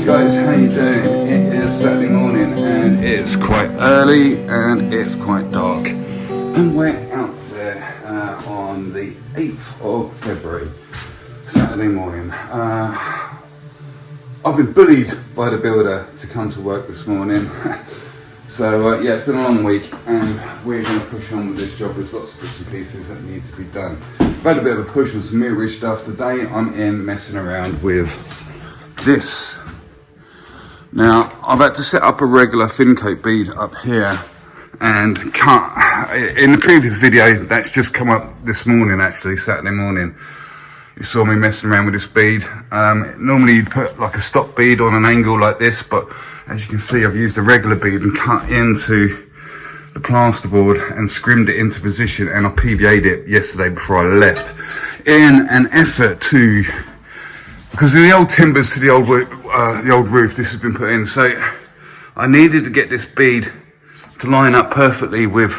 Hey guys, how you doing? It is Saturday morning and it's quite early and it's quite dark, and we're out there on the 8th of February, Saturday morning. I've been bullied by the builder to come to work this morning. So yeah, it's been a long week and we're going to push on with this job. There's lots of bits and pieces that need to be done. I've had a bit of a push on some mirrorage stuff. Today I'm in messing around with this. Now I've had to set up a regular thin coat bead up here and cut. In the previous video that's just come up this morning, actually Saturday morning, you saw me messing around with this bead. Normally you'd put like a stop bead on an angle like this, but as you can see I've used a regular bead and cut into the plasterboard and scrimmed it into position, and I PVA'd it yesterday before I left in an effort to, because of the old timbers to the old roof this has been put in, so I needed to get this bead to line up perfectly with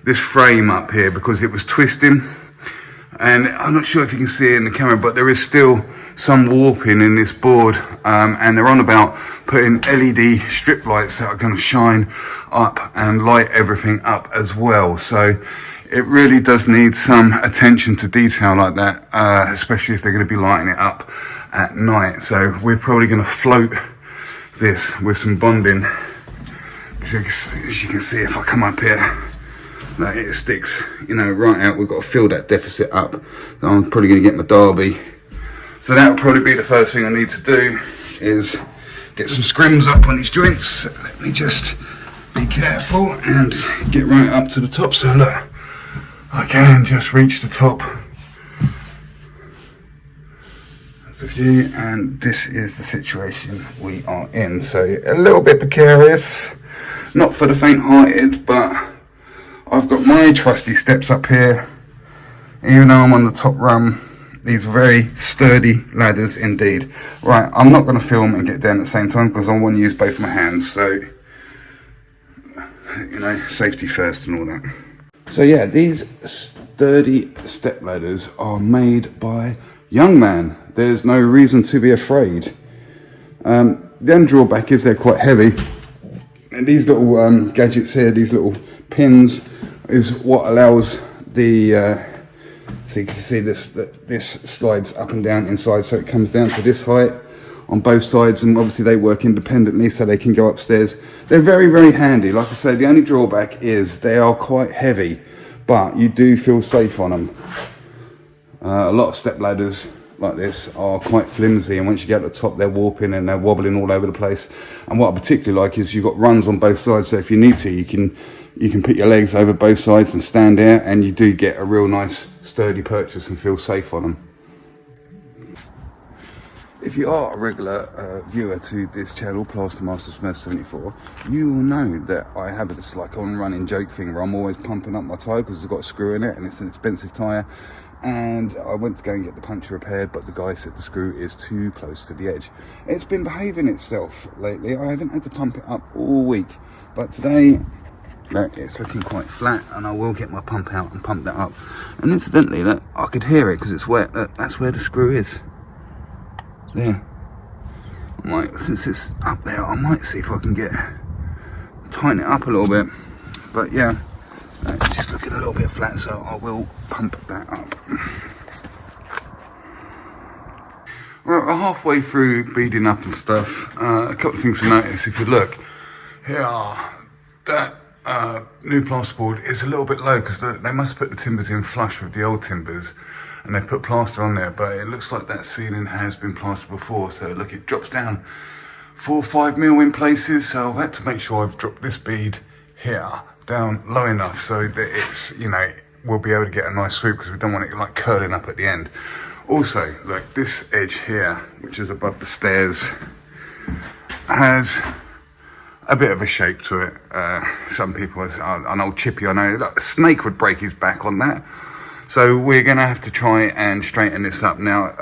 this frame up here because it was twisting. And I'm not sure if you can see it in the camera, but there is still some warping in this board, and they're on about putting LED strip lights that are going to shine up and light everything up as well. So it really does need some attention to detail like that, especially if they're going to be lighting it up at night. So we're probably going to float this with some bonding. As you can see, if I come up here, like it sticks, you know, right out. We've got to fill that deficit up. So I'm probably going to get my derby. So that will probably be the first thing I need to do, is get some scrims up on these joints. So let me just be careful and get right up to the top. So look, I can just reach the top. That's a view, and this is the situation we are in. So a little bit precarious, not for the faint-hearted, but I've got my trusty steps up here. Even though I'm on the top rung, these very sturdy ladders indeed. Right, I'm not going to film and get down at the same time because I want to use both my hands. So, you know, safety first and all that. So yeah, these sturdy step ladders are made by Young Man. There's no reason to be afraid. The only drawback is they're quite heavy. And these little gadgets here, these little pins, is what allows the so you can see this slides up and down inside, so it comes down to this height on both sides, and obviously they work independently so they can go upstairs. They're very, very handy. Like I say, the only drawback is they are quite heavy, but you do feel safe on them. A lot of step ladders like this are quite flimsy, and once you get to the top they're warping and they're wobbling all over the place. And what I particularly like is you've got runs on both sides, so if you need to, you can put your legs over both sides and stand there, and you do get a real nice sturdy purchase and feel safe on them. If you are a regular viewer to this channel, Plaster Master Smith 74, you will know that I have this like on running joke thing where I'm always pumping up my tyre because it's got a screw in it and it's an expensive tyre. And I went to go and get the puncture repaired, but the guy said the screw is too close to the edge. It's been behaving itself lately. I haven't had to pump it up all week, but today look, it's looking quite flat, and I will get my pump out and pump that up. And incidentally, look, I could hear it because it's wet. Look, that's where the screw is. There. I might, since it's up there, I might see if I can tighten it up a little bit. But yeah, it's just looking a little bit flat, so I will pump that up. We're halfway through beading up and stuff. A couple of things to notice. If you look, here that new plasterboard is a little bit low because they must have put the timbers in flush with the old timbers, and they've put plaster on there, but it looks like that ceiling has been plastered before. So look, it drops down 4 or 5 mil in places, so I've had to make sure I've dropped this bead here down low enough so that it's, you know, we'll be able to get a nice swoop, because we don't want it like curling up at the end. Also, look, this edge here, which is above the stairs, has a bit of a shape to it. Some people, an old chippy, I know, like a snake would break his back on that. So we're going to have to try and straighten this up. Now,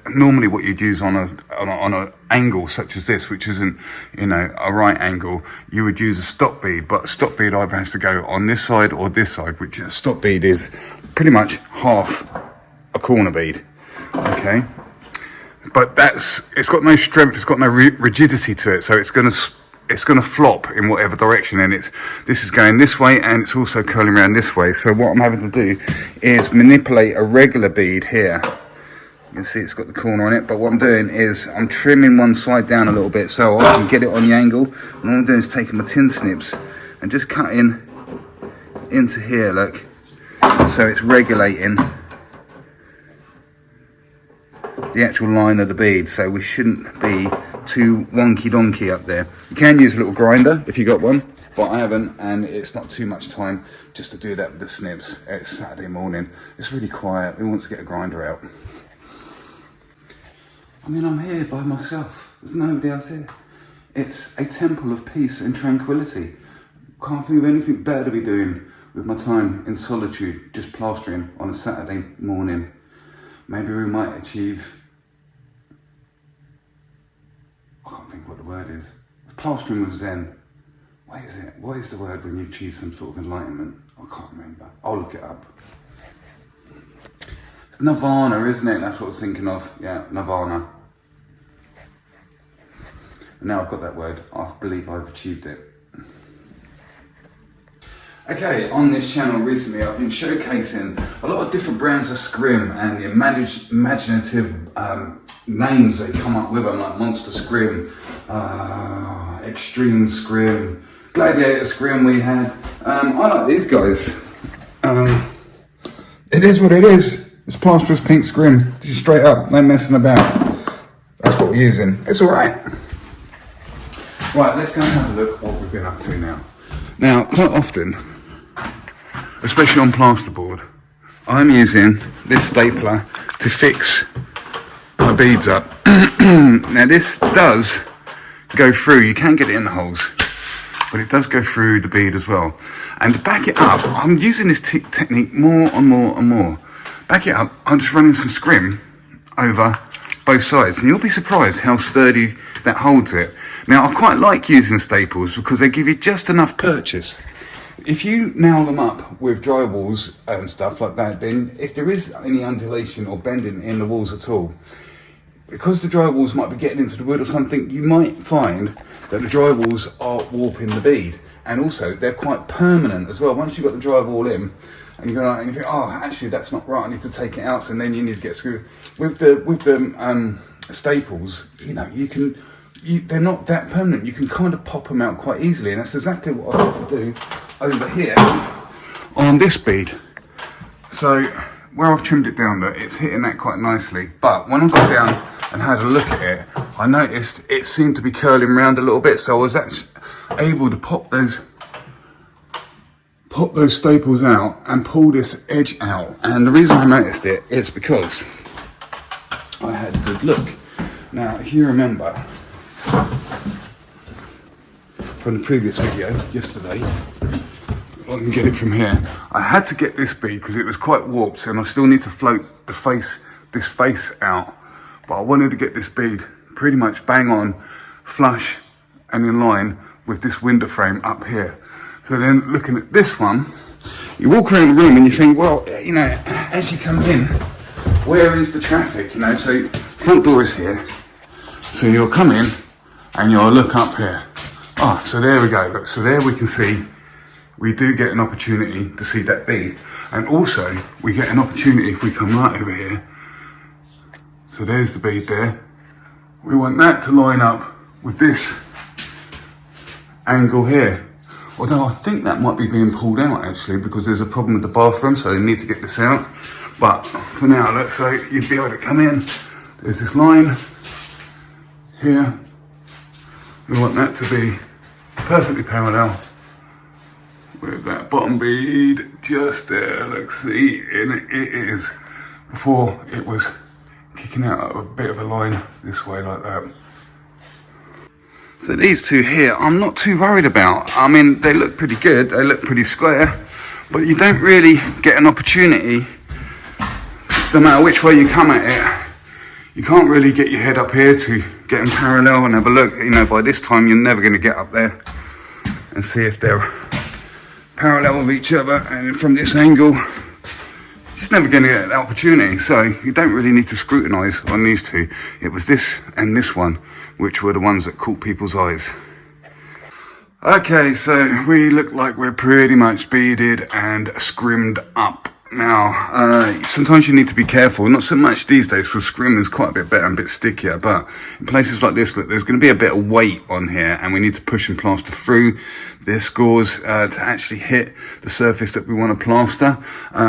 normally what you'd use on a angle such as this, which isn't, you know, a right angle, you would use a stop bead. But a stop bead either has to go on this side or this side, which a stop bead is pretty much half a corner bead. Okay. but it's got no strength, it's got no rigidity to it, so it's going to flop in whatever direction, and this is going this way, and it's also curling around this way. So what I'm having to do is manipulate a regular bead here. You can see it's got the corner on it, but what I'm doing is I'm trimming one side down a little bit so I can get it on the angle. And all I'm doing is taking my tin snips and just cutting into here, look, so it's regulating the actual line of the bead, so we shouldn't be too wonky donkey up there. You can use a little grinder if you got one, but I haven't, and it's not too much time just to do that with the snips. It's Saturday morning, it's really quiet, who wants to get a grinder out? I mean, I'm here by myself, there's nobody else here. It's a temple of peace and tranquility. Can't think of anything better to be doing with my time in solitude, just plastering on a Saturday morning. Maybe we might achieve, I can't think what the word is. Plastering with Zen. What is it? What is the word when you achieve some sort of enlightenment? I can't remember. I'll look it up. It's Nirvana, isn't it? That's what I was thinking of. Yeah, Nirvana. And now I've got that word. I believe I've achieved it. Okay, on this channel recently I've been showcasing a lot of different brands of scrim and the imaginative names they come up with them, like Monster Scrim, Extreme Scrim, Gladiator Scrim we had. I like these guys. It is what it is. It's Plasterers Pink Scrim. Just straight up, no messing about. That's what we're using. It's alright. Right, let's go and have a look at what we've been up to now. Now, quite often, especially on plasterboard, I'm using this stapler to fix my beads up. Now this does go through, you can get it in the holes, but it does go through the bead as well. And to back it up, I'm using this technique more and more and more. Back it up, I'm just running some scrim over both sides, and you'll be surprised how sturdy that holds it. Now I quite like using staples because they give you just enough purchase. If you nail them up with drywalls and stuff like that, then if there is any undulation or bending in the walls at all, because the drywalls might be getting into the wood or something, you might find that the drywalls are warping the bead. And also, they're quite permanent as well. Once you've got the drywall in, and you go like, and you think, oh, actually that's not right, I need to take it out, so then you need to get screwed. With the staples, you know, they're not that permanent. You can kind of pop them out quite easily, and that's exactly what I had to do over here on this bead. So where I've trimmed it down, look, it's hitting that quite nicely. But when I got down and had a look at it, I noticed it seemed to be curling around a little bit. So I was actually able to pop those staples out and pull this edge out. And the reason I noticed it is because I had a good look. Now, if you remember from the previous video yesterday, I can get it from here. I had to get this bead because it was quite warped, and I still need to float this face out. But I wanted to get this bead pretty much bang on, flush and in line with this window frame up here. So then looking at this one, you walk around the room and you think, well, you know, as you come in, where is the traffic? You know, so front door is here. So you'll come in and you'll look up here. Oh, so there we go, look, so there we can see, we do get an opportunity to see that bead. And also, we get an opportunity if we come right over here. So there's the bead there. We want that to line up with this angle here. Although I think that might be being pulled out actually, because there's a problem with the bathroom, so they need to get this out. But for now, let's say you'd be able to come in. There's this line here. We want that to be perfectly parallel with that bottom bead just there. Let's see, and it is, before it was kicking out a bit of a line this way like that. So these two here, I'm not too worried about. I mean, they look pretty good, they look pretty square, but you don't really get an opportunity, no matter which way you come at it. You can't really get your head up here to get them parallel and have a look. You know, by this time you're never going to get up there and see if they're parallel with each other. And from this angle, just never going to get an opportunity, so you don't really need to scrutinise on these two. It was this and this one which were the ones that caught people's eyes. Okay, so we look like we're pretty much beaded and scrimmed up. Now, sometimes you need to be careful, not so much these days, because scrim is quite a bit better and a bit stickier, but in places like this, look, there's going to be a bit of weight on here, and we need to push and plaster through this gauze to actually hit the surface that we want to plaster.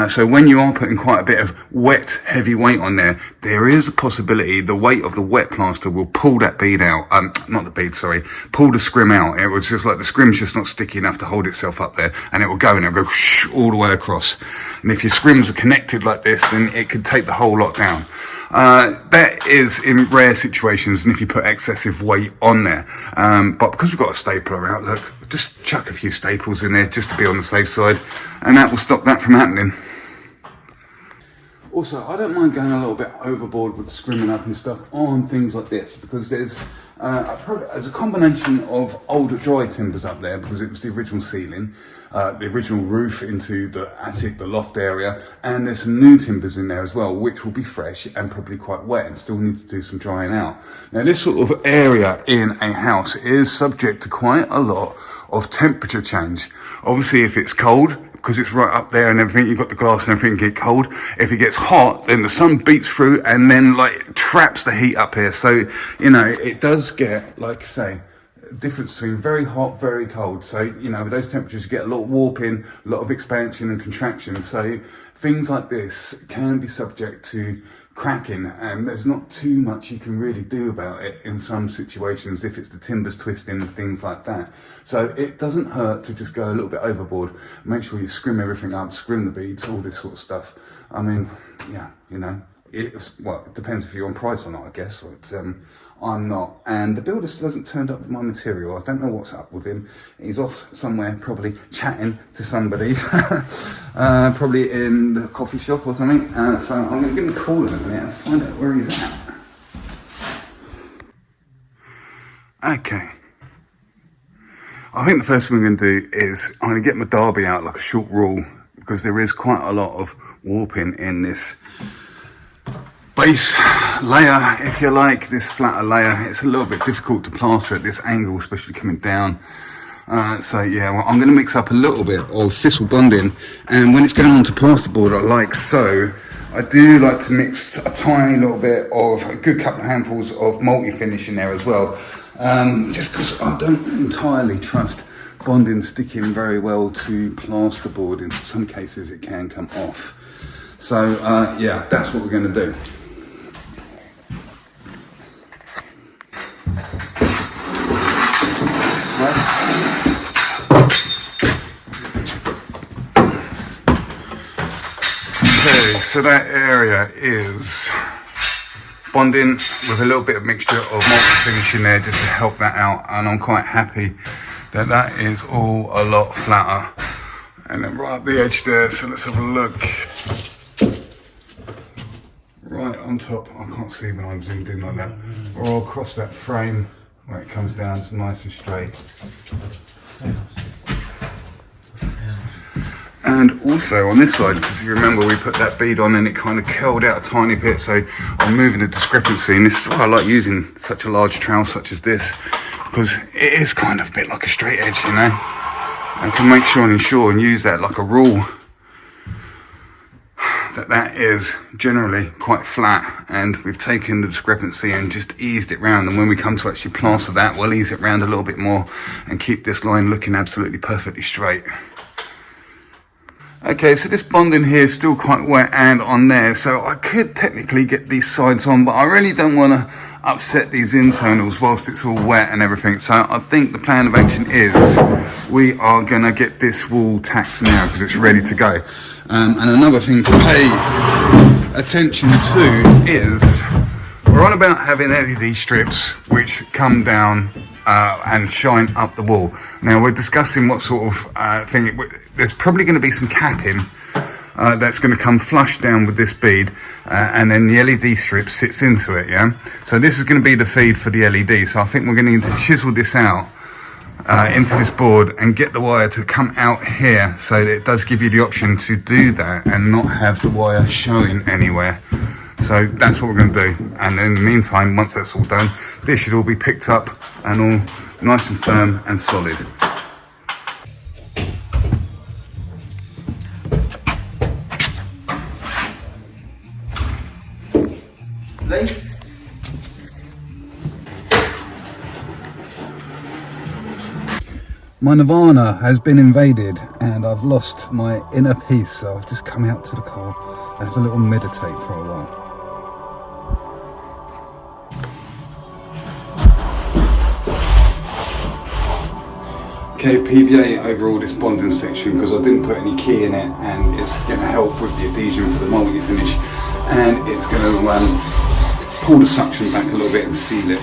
So when you are putting quite a bit of wet, heavy weight on there, there is a possibility the weight of the wet plaster will pull that bead out, not the bead, sorry, pull the scrim out. It was just like the scrim's just not sticky enough to hold itself up there, and it will go and it'll go whoosh, all the way across. And if your scrims are connected like this, then it could take the whole lot down. That is in rare situations, and if you put excessive weight on there. But because we've got a stapler out, look, just chuck a few staples in there just to be on the safe side, and that will stop that from happening. Also, I don't mind going a little bit overboard with scrimming up and stuff on things like this, because there's a combination of older dry timbers up there, because it was the original ceiling, the original roof into the attic, the loft area, and there's some new timbers in there as well, which will be fresh and probably quite wet and still need to do some drying out. Now, this sort of area in a house is subject to quite a lot of temperature change. Obviously, if it's cold, because it's right up there and everything, you've got the glass and everything get cold. If it gets hot, then the sun beats through and then like traps the heat up here. So, you know, it does get, like I say, a difference between very hot, very cold. So, you know, with those temperatures, you get a lot of warping, a lot of expansion and contraction. So things like this can be subject to cracking, and there's not too much you can really do about it in some situations if it's the timbers twisting and things like that. So it doesn't hurt to just go a little bit overboard. Make sure you scrim everything up, scrim the beads, all this sort of stuff. I mean, yeah, you know, it depends if you're on price or not, I guess. But I'm not, and the builder still hasn't turned up with my material. I don't know what's up with him. He's off somewhere, probably chatting to somebody, probably in the coffee shop or something. So I'm going to give him a call in a minute and find out where he's at. Okay. I think the first thing we're going to do is I'm going to get my derby out like a short rule, because there is quite a lot of warping in this base layer, if you like, this flatter layer. It's a little bit difficult to plaster at this angle, especially coming down. So yeah, well, I'm going to mix up a little bit of thistle bonding, and when it's going on to plasterboard, like so, I do like to mix a tiny little bit of a good couple of handfuls of multi-finish in there as well, just because I don't entirely trust bonding sticking very well to plasterboard. In some cases it can come off. So yeah, that's what we're going to do. Okay, so that area is bonding with a little bit of mixture of multi-finish in there just to help that out, and I'm quite happy that that is all a lot flatter. And then right up the edge there, so let's have a look. Right on top, I can't see when I'm zoomed in like that, or across that frame where it comes down, it's nice and straight. And also on this side, because you remember we put that bead on and it kind of curled out a tiny bit, so I'm moving the discrepancy, and this is why I like using such a large trowel such as this, because it is kind of a bit like a straight edge, you know. I can make sure and ensure and use that like a rule, that is generally quite flat, and we've taken the discrepancy and just eased it round, and when we come to actually plaster that, we'll ease it round a little bit more and keep this line looking absolutely perfectly straight. Okay, so this bonding here is still quite wet and on there, so I could technically get these sides on, but I really don't want to upset these internals whilst it's all wet and everything. So I think the plan of action is we are going to get this wall tacked now because it's ready to go. And another thing to pay attention to is we're on about having LED strips which come down and shine up the wall. Now we're discussing what sort of thing. There's probably going to be some capping that's going to come flush down with this bead, and then the LED strip sits into it, yeah? So this is going to be the feed for the LED, so I think we're going to need to chisel this out into this board and get the wire to come out here, so that it does give you the option to do that and not have the wire showing anywhere. So that's what we're going to do, and in the meantime, once that's all done, this should all be picked up and all nice and firm and solid. My nirvana has been invaded and I've lost my inner peace, so I've just come out to the car and have a little meditate for a while. Okay, PVA over all this bonding section because I didn't put any key in it, and it's going to help with the adhesion for the multi-finish, and it's going to pull the suction back a little bit and seal it.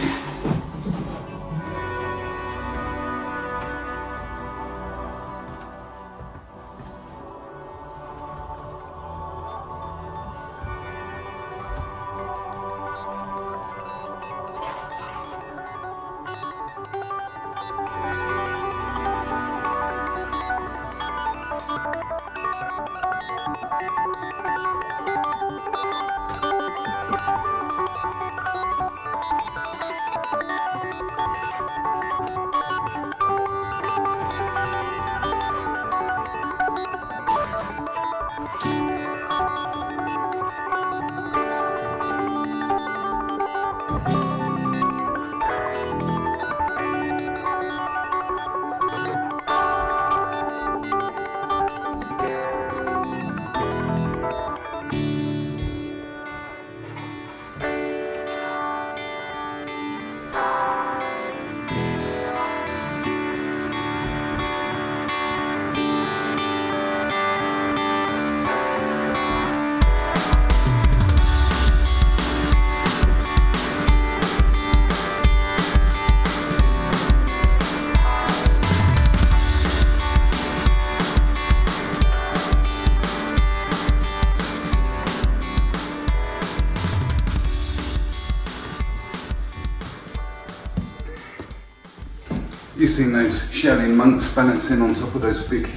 You've seen those Shaolin monks balancing on top of those big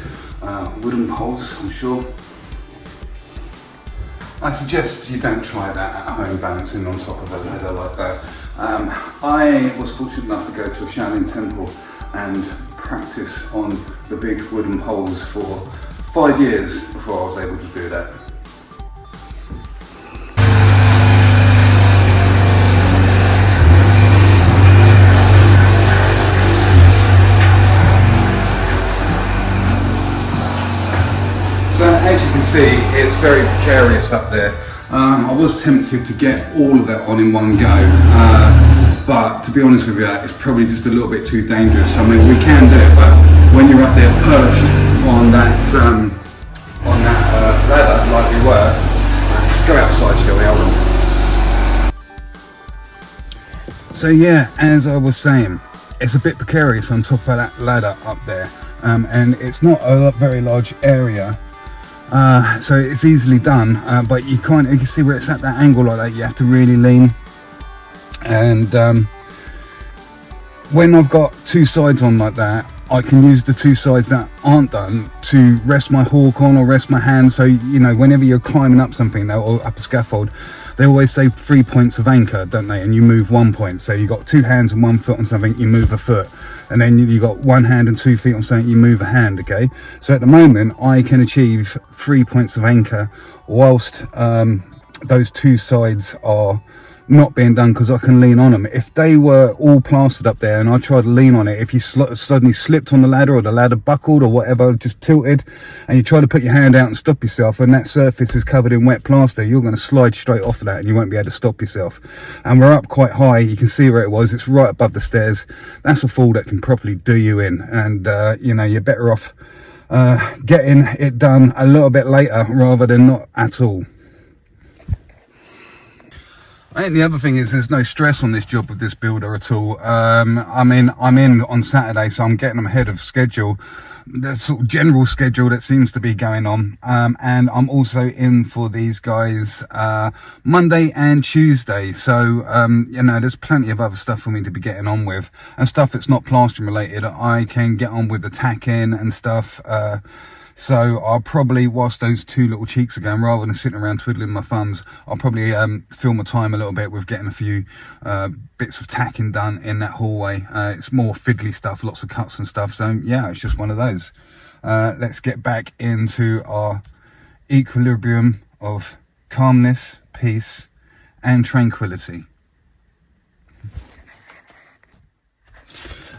wooden poles, I'm sure. I suggest you don't try that at home, balancing on top of a ladder like that. I was fortunate enough to go to a Shaolin temple and practice on the big wooden poles for 5 years before I was able to do that. So as you can see, it's very precarious up there. I was tempted to get all of that on in one go, but to be honest with you, it's probably just a little bit too dangerous. I mean, we can do it, but when you're up there perched on that ladder like we were, just go outside, shall we, Alden? So yeah, as I was saying, it's a bit precarious on top of that ladder up there, and it's not a very large area. So it's easily done, but you can see where it's at that angle like that, you have to really lean. And when I've got two sides on like that, I can use the two sides that aren't done to rest my hawk on or rest my hand. So, you know, whenever you're climbing up something or up a scaffold, they always say 3 points of anchor, don't they? And you move 1 point. So you got 2 hands and 1 foot on something, you move a foot. And then you got 1 hand and 2 feet on something, you move a hand, okay? So at the moment, I can achieve 3 points of anchor whilst those two sides are not being done, because I can lean on them. If they were all plastered up there and I tried to lean on it, if you suddenly slipped on the ladder or the ladder buckled or whatever, just tilted, and you try to put your hand out and stop yourself, and that surface is covered in wet plaster, you're going to slide straight off of that and you won't be able to stop yourself. And we're up quite high, you can see where it was, it's right above the stairs. That's a fall that can properly do you in, and you know, you're better off getting it done a little bit later rather than not at all. I think the other thing is there's no stress on this job with this builder at all. I mean, I'm in on Saturday, so I'm getting them ahead of schedule, the sort of general schedule that seems to be going on. And I'm also in for these guys Monday and Tuesday. So, you know, there's plenty of other stuff for me to be getting on with, and stuff that's not plastering related. I can get on with the tacking and stuff. So I'll probably, whilst those two little cheeks are going, rather than sitting around twiddling my thumbs, I'll probably fill my time a little bit with getting a few bits of tacking done in that hallway. It's more fiddly stuff, lots of cuts and stuff. So yeah, it's just one of those. Let's get back into our equilibrium of calmness, peace, and tranquility.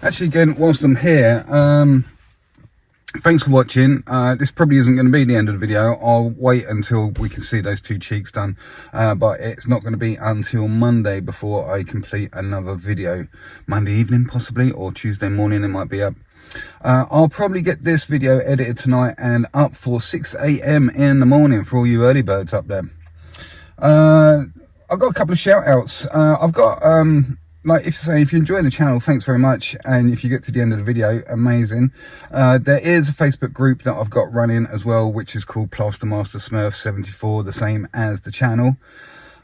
Actually, again, whilst I'm here, thanks for watching. This probably isn't going to be the end of the video. I'll wait until we can see those two cheeks done, but it's not going to be until Monday before I complete another video. Monday evening possibly, or Tuesday morning it might be up. I'll probably get this video edited tonight and up for 6 AM in the morning for all you early birds up there. I've got a couple of shout outs. I've got like, if you enjoy the channel, thanks very much. And if you get to the end of the video, amazing. There is a Facebook group that I've got running as well, which is called Plaster Master Smurf 74, the same as the channel.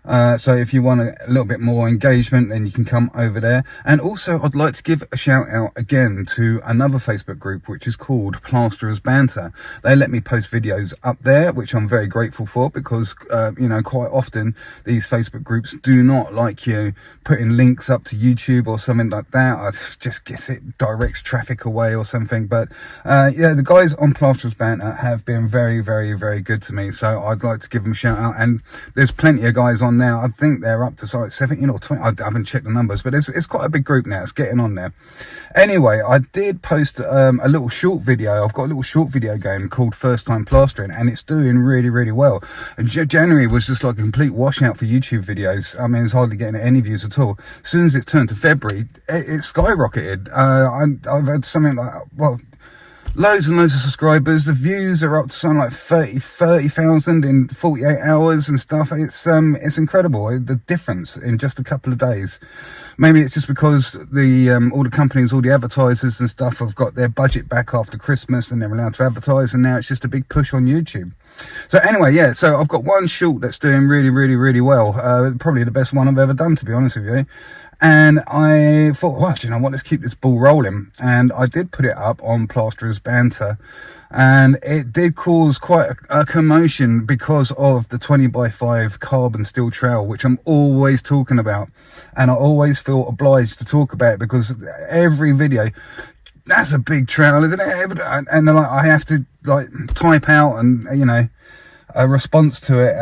So if you want a little bit more engagement, then you can come over there. And also, I'd like to give a shout out again to another Facebook group, which is called Plasterers Banter. They let me post videos up there, which I'm very grateful for, because, you know, quite often these Facebook groups do not like you putting links up to YouTube or something like that. I just guess it directs traffic away or something. But yeah, the guys on Plasterers Banter have been very, very, very good to me. So I'd like to give them a shout out. And there's plenty of guys on now. I think they're up to like 17 or 20. I haven't checked the numbers, but it's quite a big group now. It's getting on there. Anyway, I did post a little short video. I've got a little short video going called First Time Plastering, and it's doing really, really well. And January was just like a complete washout for YouTube videos. I mean, it's hardly getting any views at all. As soon as it's turned to February, it skyrocketed. I've had something like, well, loads and loads of subscribers. The views are up to something like 30,000 in 48 hours and stuff. It's incredible, the difference in just a couple of days. Maybe it's just because the all the companies, all the advertisers and stuff have got their budget back after Christmas and they're allowed to advertise, and now it's just a big push on YouTube. So anyway, yeah, so I've got one short that's doing really, really, really well. Probably the best one I've ever done, to be honest with you. And I thought, well, you know what, let's keep this ball rolling. And I did put it up on Plasterers Banter, and it did cause quite a commotion because of the 20x5 carbon steel trowel, which I'm always talking about. And I always feel obliged to talk about it, because every video, that's a big trowel, isn't it? And then I have to like type out and, you know, a response to it,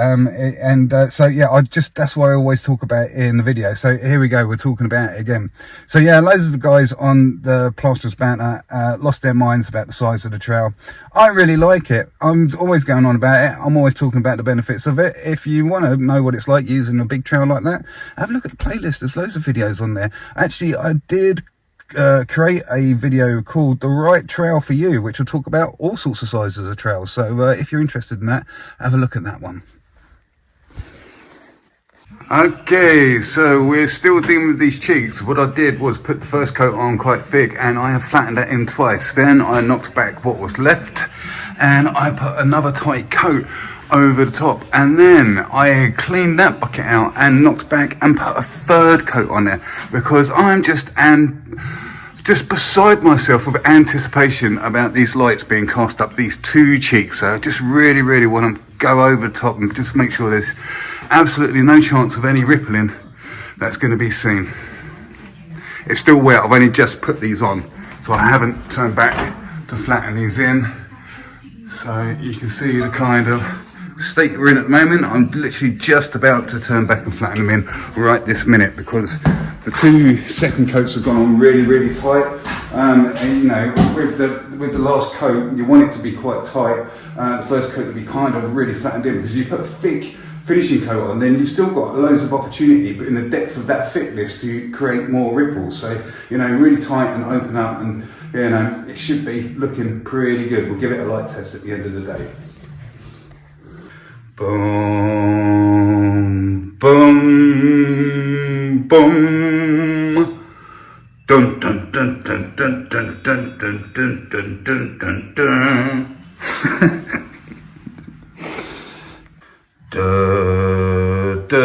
so yeah, that's why I always talk about it in the video. So here we go, we're talking about it again. So yeah, loads of the guys on the Plasterers Banter lost their minds about the size of the trowel. I really like it. I'm always going on about it. I'm always talking about the benefits of it. If you want to know what it's like using a big trowel like that, have a look at the playlist. There's loads of videos on there. Actually, I did create a video called The Right Trowel for You, which will talk about all sorts of sizes of trowels. So if you're interested in that, have a look at that one. Okay, so we're still dealing with these cheeks. What I did was put the first coat on quite thick, and I have flattened that in twice. Then I knocked back what was left, and I put another tight coat over the top, and then I cleaned that bucket out and knocked back and put a third coat on there, because I'm just beside myself with anticipation about these lights being cast up these two cheeks. So I just really, really want to go over the top and just make sure there's absolutely no chance of any rippling that's going to be seen. It's still wet. I've only just put these on, so I haven't turned back to flatten these in. So you can see the kind of state we're in at the moment. I'm literally just about to turn back and flatten them in right this minute, because the two second coats have gone on really, really tight. And you know, with the last coat, you want it to be quite tight. The first coat to be kind of really flattened in, because you put a thick finishing coat on, then you've still got loads of opportunity, but in the depth of that thickness, to create more ripples. So, you know, really tight and open up, and you know, it should be looking pretty good. We'll give it a light test at the end of the day. Boom, Boom, boom. Dun dun dun dun dun dun dun dun dun dun dun dun. Da da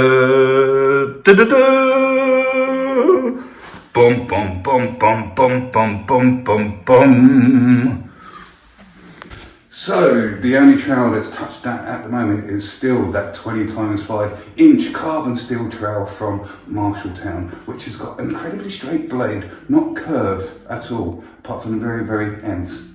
da da da. Bum bum bum bum bum bum bum bum bum. So the only trowel that's touched that at the moment is still that 20x5" carbon steel trowel from Marshalltown, which has got an incredibly straight blade, not curved at all, apart from the very ends.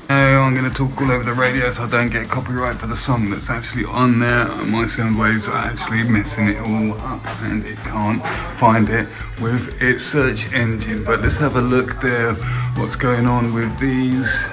Now I'm going to talk all over the radio so I don't get copyright for the song that's actually on there. My sound waves are actually messing it all up and it can't find it with its search engine. But let's have a look there, what's going on with these.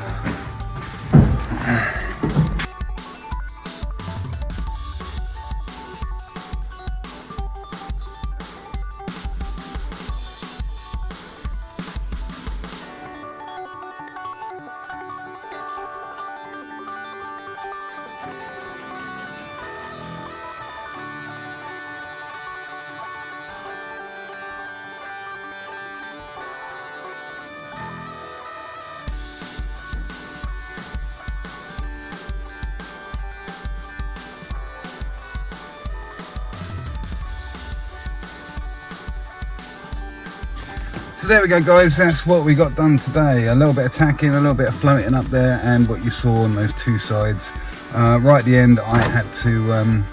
So there we go guys, that's what we got done today. A little bit of tacking, a little bit of floating up there, and what you saw on those two sides. Right at the end I had to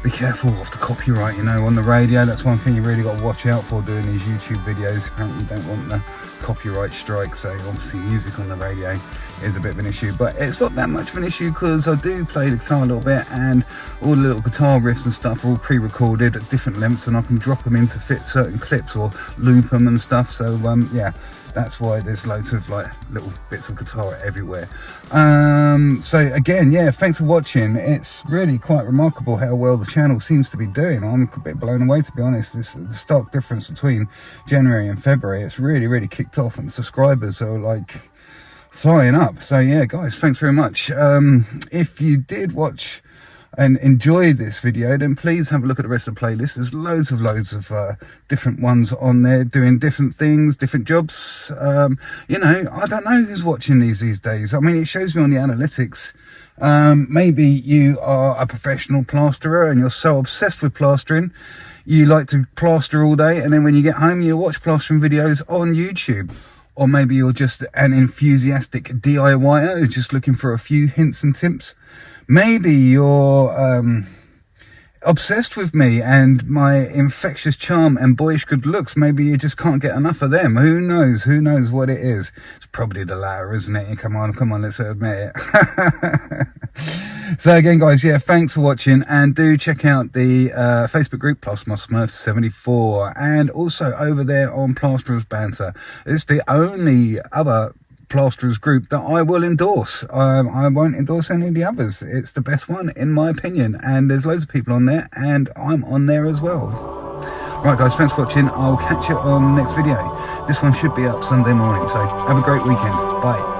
be careful of the copyright, you know, on the radio. That's one thing you really got to watch out for doing these YouTube videos. Apparently you don't want the copyright strike, so obviously music on the radio is a bit of an issue, but it's not that much of an issue because I do play the guitar a little bit, and all the little guitar riffs and stuff are all pre-recorded at different lengths, and I can drop them in to fit certain clips or loop them and stuff. So yeah, that's why there's loads of like little bits of guitar everywhere. So again, yeah, thanks for watching. It's really quite remarkable how well the channel seems to be doing. I'm a bit blown away, to be honest. This the stark difference between January and February. It's really kicked off, and the subscribers are like flying up. So yeah guys, thanks very much. If you did watch and enjoy this video, then please have a look at the rest of the playlist. There's loads of different ones on there doing different things, different jobs. You know, I don't know who's watching these days. I mean, it shows me on the analytics. Maybe you are a professional plasterer and you're so obsessed with plastering, you like to plaster all day, and then when you get home you watch plastering videos on YouTube. Or maybe you're just an enthusiastic DIYer who's just looking for a few hints and tips. Maybe you're obsessed with me and my infectious charm and boyish good looks. Maybe you just can't get enough of them. Who knows what it is. It's probably the latter, isn't it? Come on, let's admit it. So again guys, yeah, thanks for watching, and do check out the Facebook group PlastererSmurf74, and also over there on Plasterers Banter. It's the only other plasterers group that I will endorse. I won't endorse any of the others. It's the best one in my opinion, and there's loads of people on there, and I'm on there as well. Right guys, thanks for watching. I'll catch you on the next video. This one should be up Sunday morning, so have a great weekend. Bye.